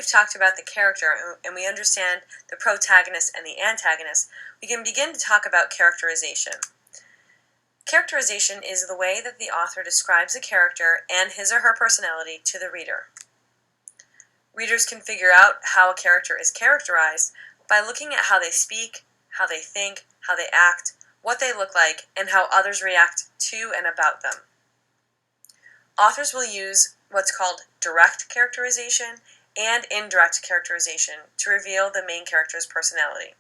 we've talked about the character and we understand the protagonist and the antagonist, we can begin to talk about characterization. Characterization is the way that the author describes a character and his or her personality to the reader. Readers can figure out how a character is characterized by looking at how they speak, how they think, how they act, what they look like, and how others react to and about them. Authors will use what's called direct characterization and indirect characterization to reveal the main character's personality.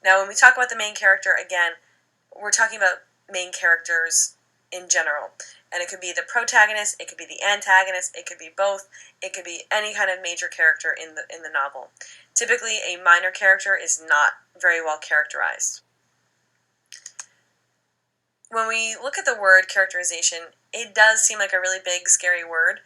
Now, when we talk about the main character, again, we're talking about main characters in general. And it could be the protagonist, it could be the antagonist, it could be both, it could be any kind of major character in the novel. Typically, a minor character is not very well characterized. When we look at the word characterization, it does seem like a really big, scary word.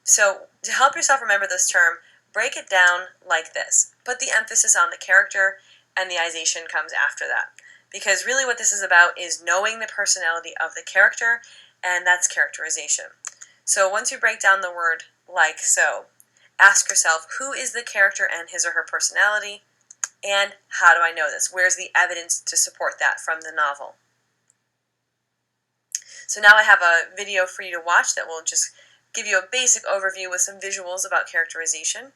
So to help yourself remember this term, break it down like this. Put the emphasis on the character, and the ization comes after that. Because really what this is about is knowing the personality of the character, and that's characterization. So once you break down the word like so, ask yourself, who is the character and his or her personality, and how do I know this? Where's the evidence to support that from the novel? So now I have a video for you to watch that will just give you a basic overview with some visuals about characterization.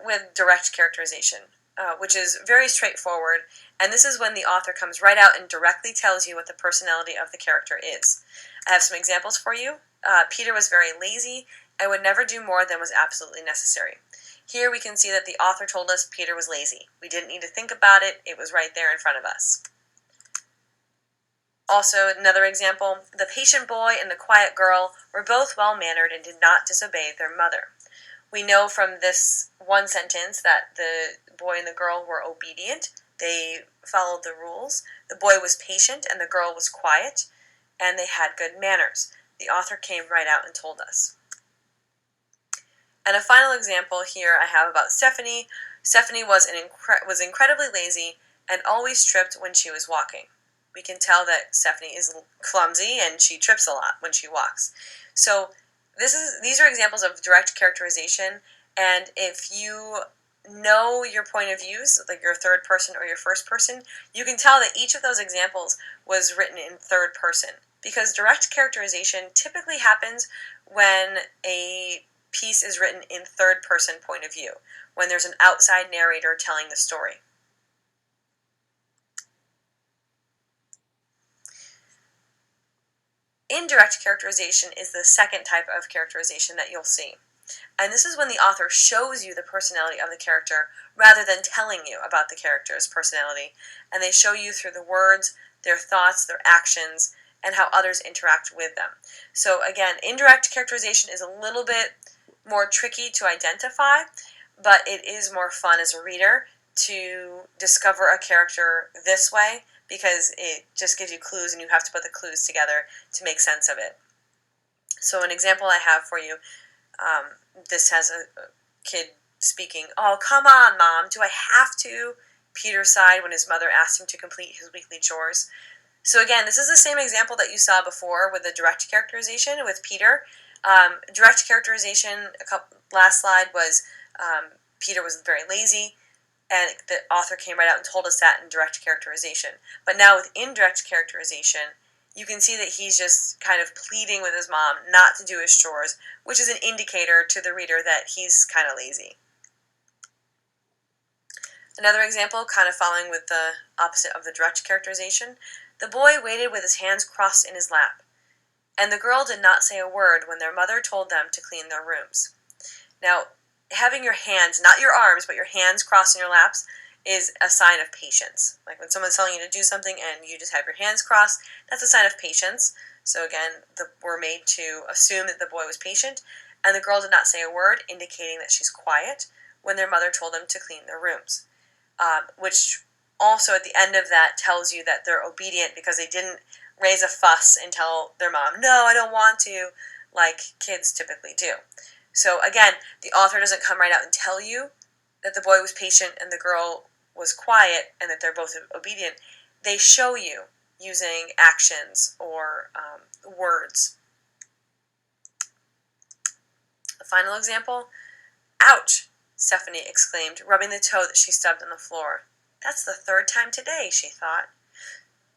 With direct characterization, which is very straightforward, and this is when the author comes right out and directly tells you what the personality of the character is. I have some examples for you. Peter was very lazy and would never do more than was absolutely necessary. Here we can see that the author told us Peter was lazy. We didn't need to think about it. It was right there in front of us. Also, another example, the patient boy and the quiet girl were both well-mannered and did not disobey their mother. We know from this one sentence that the boy and the girl were obedient. They followed the rules. The boy was patient and the girl was quiet, and they had good manners. The author came right out and told us. And a final example here I have about Stephanie. Stephanie was incredibly lazy and always tripped when she was walking. We can tell that Stephanie is clumsy and she trips a lot when she walks. So these are examples of direct characterization, and if you know your point of views, like your third person or your first person, you can tell that each of those examples was written in third person, because direct characterization typically happens when a piece is written in third person point of view, when there's an outside narrator telling the story. Indirect characterization is the second type of characterization that you'll see. And this is when the author shows you the personality of the character rather than telling you about the character's personality. And they show you through the words, their thoughts, their actions, and how others interact with them. So again, indirect characterization is a little bit more tricky to identify, but it is more fun as a reader to discover a character this way, because it just gives you clues and you have to put the clues together to make sense of it. So an example I have for you, this has a kid speaking, "Oh, come on, Mom, do I have to?" Peter sighed when his mother asked him to complete his weekly chores. So again, this is the same example that you saw before with the direct characterization with Peter. Direct characterization, last slide, was Peter was very lazy, and the author came right out and told us that in direct characterization. But now with indirect characterization, you can see that he's just kind of pleading with his mom not to do his chores, which is an indicator to the reader that he's kind of lazy. Another example, kind of following with the opposite of the direct characterization, the boy waited with his hands crossed in his lap, and the girl did not say a word when their mother told them to clean their rooms. Now, having your hands, not your arms, but your hands crossed in your laps is a sign of patience. Like when someone's telling you to do something and you just have your hands crossed, that's a sign of patience. So again, we're made to assume that the boy was patient, and the girl did not say a word, indicating that she's quiet when their mother told them to clean their rooms. Which also at the end of that tells you that they're obedient because they didn't raise a fuss and tell their mom, "No, I don't want to," like kids typically do. So again, the author doesn't come right out and tell you that the boy was patient and the girl was quiet and that they're both obedient. They show you using actions or words. A final example, "Ouch," Stephanie exclaimed, rubbing the toe that she stubbed on the floor. "That's the third time today," she thought.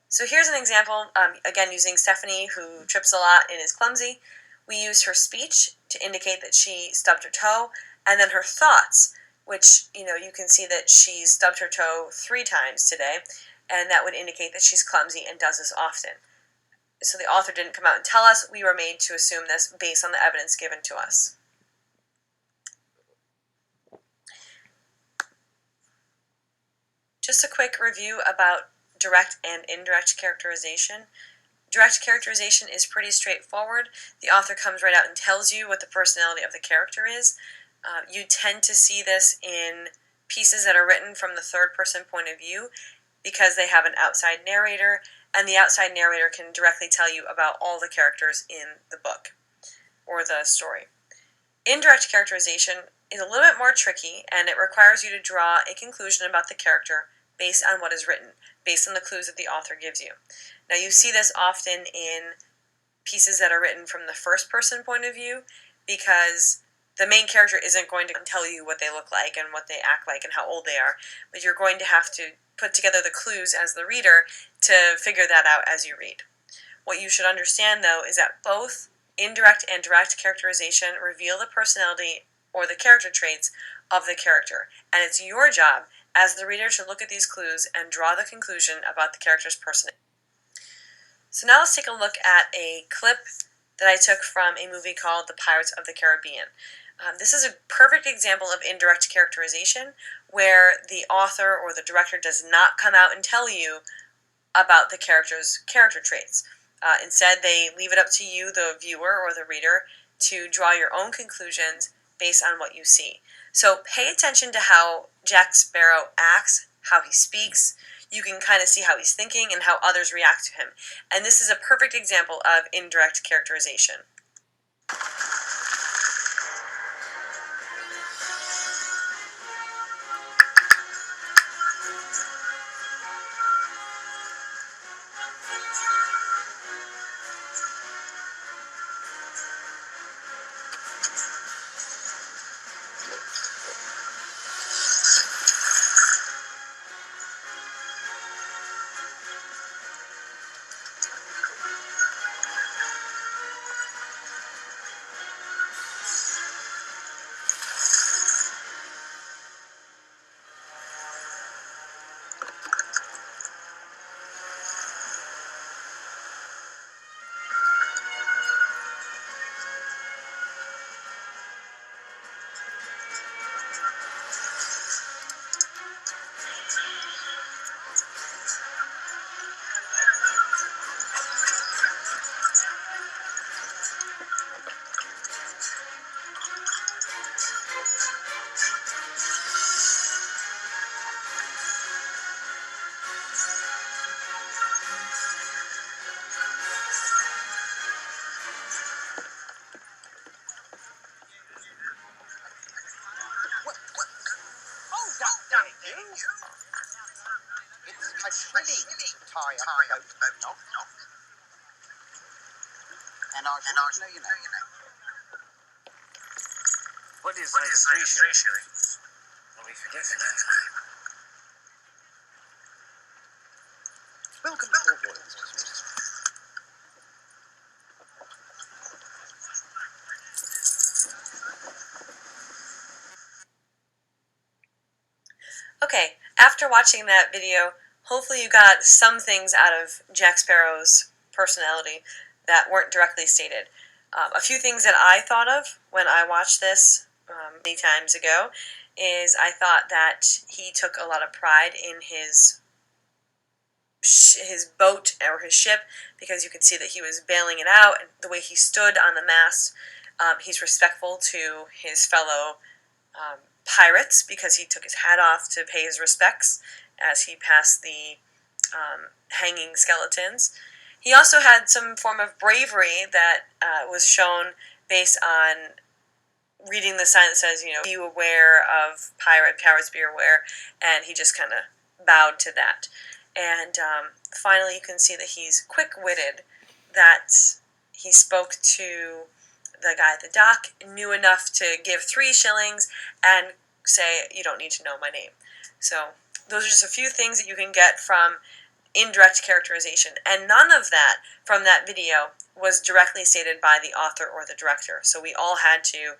So here's an example, again using Stephanie, who trips a lot and is clumsy. We use her speech to indicate that she stubbed her toe, and then her thoughts, which, you can see that she stubbed her toe 3 times today, and that would indicate that she's clumsy and does this often. So the author didn't come out and tell us. We were made to assume this based on the evidence given to us. Just a quick review about direct and indirect characterization. Direct characterization is pretty straightforward. The author comes right out and tells you what the personality of the character is. You tend to see this in pieces that are written from the third person point of view because they have an outside narrator, and the outside narrator can directly tell you about all the characters in the book or the story. Indirect characterization is a little bit more tricky, and it requires you to draw a conclusion about the character based on what is written, based on the clues that the author gives you. Now, you see this often in pieces that are written from the first person point of view because the main character isn't going to tell you what they look like and what they act like and how old they are, but you're going to have to put together the clues as the reader to figure that out as you read. What you should understand, though, is that both indirect and direct characterization reveal the personality or the character traits of the character, and it's your job as the reader to look at these clues and draw the conclusion about the character's personality. So now let's take a look at a clip that I took from a movie called The Pirates of the Caribbean. This is a perfect example of indirect characterization, where the author or the director does not come out and tell you about the character's character traits. Instead, they leave it up to you, the viewer or the reader, to draw your own conclusions based on what you see. So pay attention to how Jack Sparrow acts, how he speaks. You can kind of see how he's thinking and how others react to him. And this is a perfect example of indirect characterization. It's a shilling to tie up the boat knot. And I should know, you know. What is like 3 shillings? Well, we forget the name. Welcome to Port Royals. Okay, after watching that video, hopefully you got some things out of Jack Sparrow's personality that weren't directly stated. A few things that I thought of when I watched this many times ago is I thought that he took a lot of pride in his boat or his ship, because you could see that he was bailing it out, and the way he stood on the mast. He's respectful to his fellow pirates because he took his hat off to pay his respects as he passed the hanging skeletons. He also had some form of bravery that was shown based on reading the sign that says, be aware of pirates be aware, and he just kind of bowed to that. And finally, you can see that he's quick-witted, that he spoke to the guy at the dock, knew enough to give 3 shillings and say, you don't need to know my name. So those are just a few things that you can get from indirect characterization, and none of that from that video was directly stated by the author or the director, so we all had to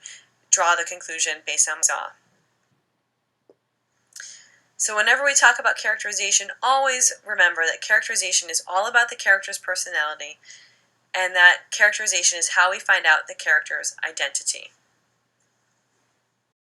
draw the conclusion based on what we saw. So whenever we talk about characterization, always remember that characterization is all about the character's personality, and that characterization is how we find out the character's identity.